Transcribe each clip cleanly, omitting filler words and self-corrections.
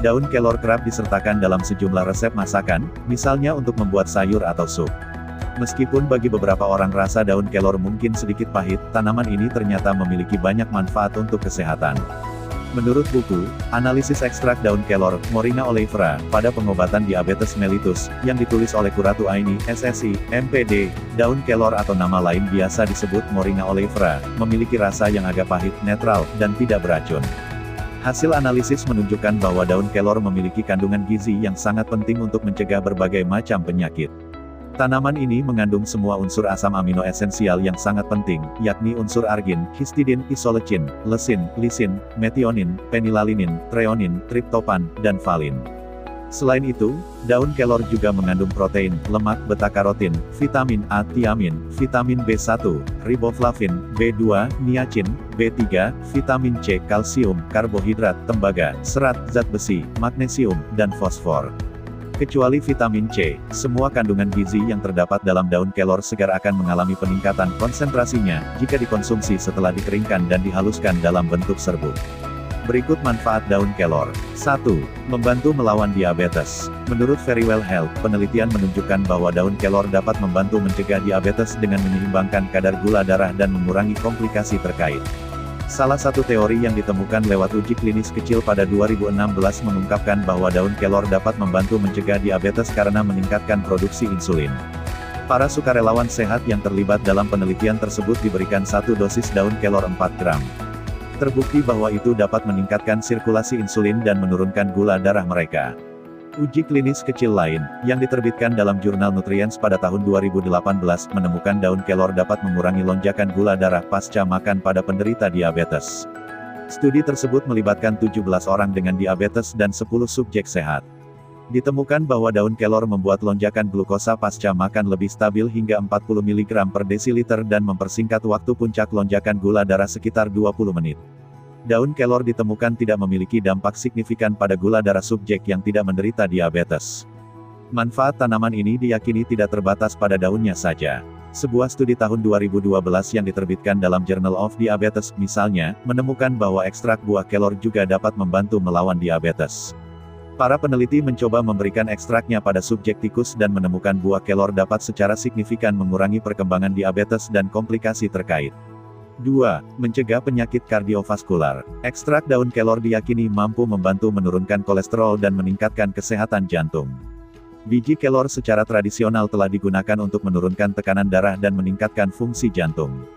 Daun kelor kerap disertakan dalam sejumlah resep masakan, misalnya untuk membuat sayur atau sup. Meskipun bagi beberapa orang rasa daun kelor mungkin sedikit pahit, tanaman ini ternyata memiliki banyak manfaat untuk kesehatan. Menurut buku, Analisis Ekstrak Daun Kelor, Moringa oleifera, pada pengobatan diabetes mellitus, yang ditulis oleh Qurratu Aini, SSI, MPD, daun kelor atau nama lain biasa disebut Moringa oleifera, memiliki rasa yang agak pahit, netral, dan tidak beracun. Hasil analisis menunjukkan bahwa daun kelor memiliki kandungan gizi yang sangat penting untuk mencegah berbagai macam penyakit. Tanaman ini mengandung semua unsur asam amino esensial yang sangat penting, yakni unsur argin, histidin, isolecin, lesin, lisin, metionin, penilalinin, treonin, triptopan, dan valin. Selain itu, daun kelor juga mengandung protein, lemak, beta-karotin, vitamin A, tiamin, vitamin B1, riboflavin, B2, niacin, B3, vitamin C, kalsium, karbohidrat, tembaga, serat, zat besi, magnesium, dan fosfor. Kecuali vitamin C, semua kandungan gizi yang terdapat dalam daun kelor segar akan mengalami peningkatan konsentrasinya, jika dikonsumsi setelah dikeringkan dan dihaluskan dalam bentuk serbuk. Berikut manfaat daun kelor. 1. Membantu melawan diabetes. Menurut Verywell Health, penelitian menunjukkan bahwa daun kelor dapat membantu mencegah diabetes dengan menyeimbangkan kadar gula darah dan mengurangi komplikasi terkait. Salah satu teori yang ditemukan lewat uji klinis kecil pada 2016 mengungkapkan bahwa daun kelor dapat membantu mencegah diabetes karena meningkatkan produksi insulin. Para sukarelawan sehat yang terlibat dalam penelitian tersebut diberikan 1 dosis daun kelor 4 gram. Terbukti bahwa itu dapat meningkatkan sirkulasi insulin dan menurunkan gula darah mereka. Uji klinis kecil lain, yang diterbitkan dalam jurnal Nutrients pada tahun 2018, menemukan daun kelor dapat mengurangi lonjakan gula darah pasca makan pada penderita diabetes. Studi tersebut melibatkan 17 orang dengan diabetes dan 10 subjek sehat. Ditemukan bahwa daun kelor membuat lonjakan glukosa pasca makan lebih stabil hingga 40 mg per desiliter dan mempersingkat waktu puncak lonjakan gula darah sekitar 20 menit. Daun kelor ditemukan tidak memiliki dampak signifikan pada gula darah subjek yang tidak menderita diabetes. Manfaat tanaman ini diyakini tidak terbatas pada daunnya saja. Sebuah studi tahun 2012 yang diterbitkan dalam Journal of Diabetes, misalnya, menemukan bahwa ekstrak buah kelor juga dapat membantu melawan diabetes. Para peneliti mencoba memberikan ekstraknya pada subjek tikus dan menemukan buah kelor dapat secara signifikan mengurangi perkembangan diabetes dan komplikasi terkait. 2. Mencegah penyakit kardiovaskular. Ekstrak daun kelor diyakini mampu membantu menurunkan kolesterol dan meningkatkan kesehatan jantung. Biji kelor secara tradisional telah digunakan untuk menurunkan tekanan darah dan meningkatkan fungsi jantung.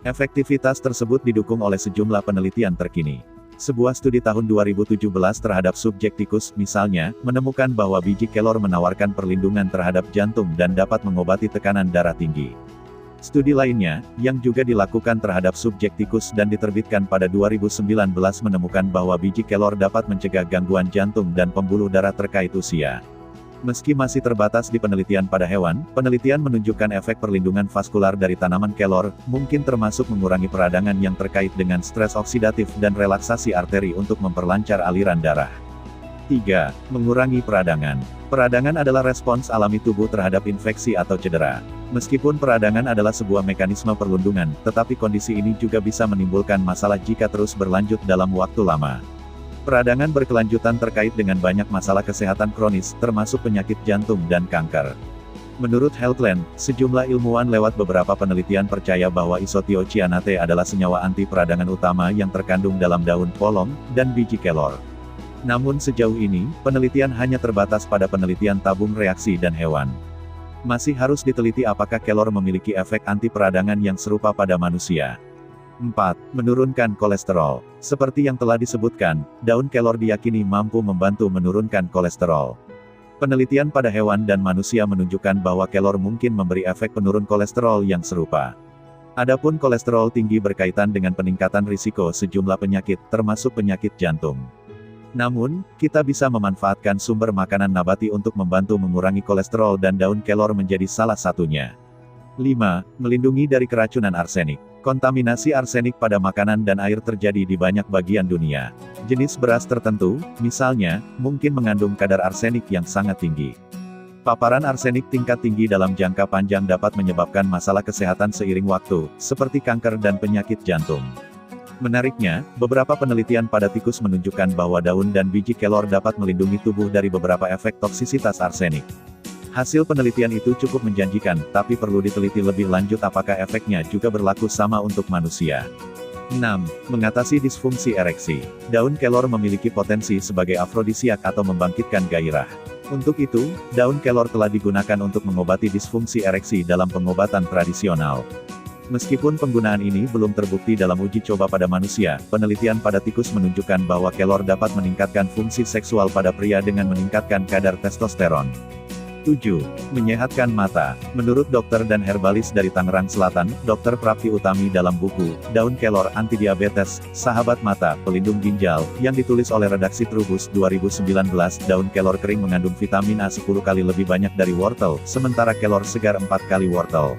Efektivitas tersebut didukung oleh sejumlah penelitian terkini. Sebuah studi tahun 2017 terhadap subjek tikus, misalnya, menemukan bahwa biji kelor menawarkan perlindungan terhadap jantung dan dapat mengobati tekanan darah tinggi. Studi lainnya, yang juga dilakukan terhadap subjek tikus dan diterbitkan pada 2019 menemukan bahwa biji kelor dapat mencegah gangguan jantung dan pembuluh darah terkait usia. Meski masih terbatas di penelitian pada hewan, penelitian menunjukkan efek perlindungan vaskular dari tanaman kelor, mungkin termasuk mengurangi peradangan yang terkait dengan stres oksidatif dan relaksasi arteri untuk memperlancar aliran darah. 3. Mengurangi peradangan. Peradangan adalah respons alami tubuh terhadap infeksi atau cedera. Meskipun peradangan adalah sebuah mekanisme perlindungan, tetapi kondisi ini juga bisa menimbulkan masalah jika terus berlanjut dalam waktu lama. Peradangan berkelanjutan terkait dengan banyak masalah kesehatan kronis, termasuk penyakit jantung dan kanker. Menurut Healthline, sejumlah ilmuwan lewat beberapa penelitian percaya bahwa isothiocyanate adalah senyawa anti peradangan utama yang terkandung dalam daun polong dan biji kelor. Namun sejauh ini, penelitian hanya terbatas pada penelitian tabung reaksi dan hewan. Masih harus diteliti apakah kelor memiliki efek anti peradangan yang serupa pada manusia. 4. Menurunkan kolesterol. Seperti yang telah disebutkan, daun kelor diyakini mampu membantu menurunkan kolesterol. Penelitian pada hewan dan manusia menunjukkan bahwa kelor mungkin memberi efek penurun kolesterol yang serupa. Adapun kolesterol tinggi berkaitan dengan peningkatan risiko sejumlah penyakit, termasuk penyakit jantung. Namun, kita bisa memanfaatkan sumber makanan nabati untuk membantu mengurangi kolesterol dan daun kelor menjadi salah satunya. 5. Melindungi dari keracunan arsenik. Kontaminasi arsenik pada makanan dan air terjadi di banyak bagian dunia. Jenis beras tertentu, misalnya, mungkin mengandung kadar arsenik yang sangat tinggi. Paparan arsenik tingkat tinggi dalam jangka panjang dapat menyebabkan masalah kesehatan seiring waktu, seperti kanker dan penyakit jantung. Menariknya, beberapa penelitian pada tikus menunjukkan bahwa daun dan biji kelor dapat melindungi tubuh dari beberapa efek toksisitas arsenik. Hasil penelitian itu cukup menjanjikan, tapi perlu diteliti lebih lanjut apakah efeknya juga berlaku sama untuk manusia. 6. Mengatasi disfungsi ereksi. Daun kelor memiliki potensi sebagai afrodisiak atau membangkitkan gairah. Untuk itu, daun kelor telah digunakan untuk mengobati disfungsi ereksi dalam pengobatan tradisional. Meskipun penggunaan ini belum terbukti dalam uji coba pada manusia, penelitian pada tikus menunjukkan bahwa kelor dapat meningkatkan fungsi seksual pada pria dengan meningkatkan kadar testosteron. 7. Menyehatkan mata. Menurut dokter dan herbalis dari Tangerang Selatan, Dr. Prapti Utami dalam buku, Daun Kelor Antidiabetes, Sahabat Mata, Pelindung Ginjal, yang ditulis oleh redaksi Trubus 2019, daun kelor kering mengandung vitamin A 10 kali lebih banyak dari wortel, sementara kelor segar 4 kali wortel.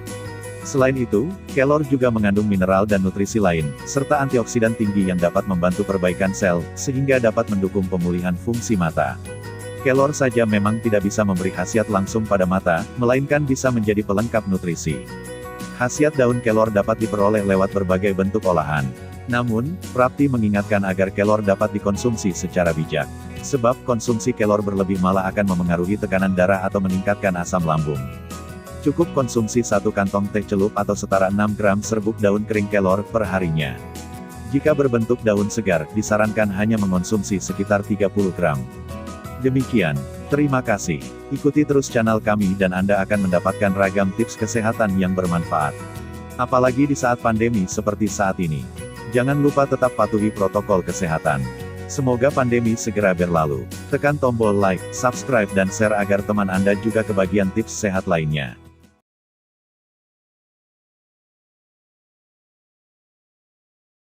Selain itu, kelor juga mengandung mineral dan nutrisi lain, serta antioksidan tinggi yang dapat membantu perbaikan sel, sehingga dapat mendukung pemulihan fungsi mata. Kelor saja memang tidak bisa memberi khasiat langsung pada mata, melainkan bisa menjadi pelengkap nutrisi. Khasiat daun kelor dapat diperoleh lewat berbagai bentuk olahan. Namun, Prapti mengingatkan agar kelor dapat dikonsumsi secara bijak. Sebab konsumsi kelor berlebih malah akan memengaruhi tekanan darah atau meningkatkan asam lambung. Cukup konsumsi 1 kantong teh celup atau setara 6 gram serbuk daun kering kelor per harinya. Jika berbentuk daun segar, disarankan hanya mengonsumsi sekitar 30 gram. Demikian, terima kasih. Ikuti terus channel kami dan Anda akan mendapatkan ragam tips kesehatan yang bermanfaat. Apalagi di saat pandemi seperti saat ini. Jangan lupa tetap patuhi protokol kesehatan. Semoga pandemi segera berlalu. Tekan tombol like, subscribe dan share agar teman Anda juga kebagian tips sehat lainnya.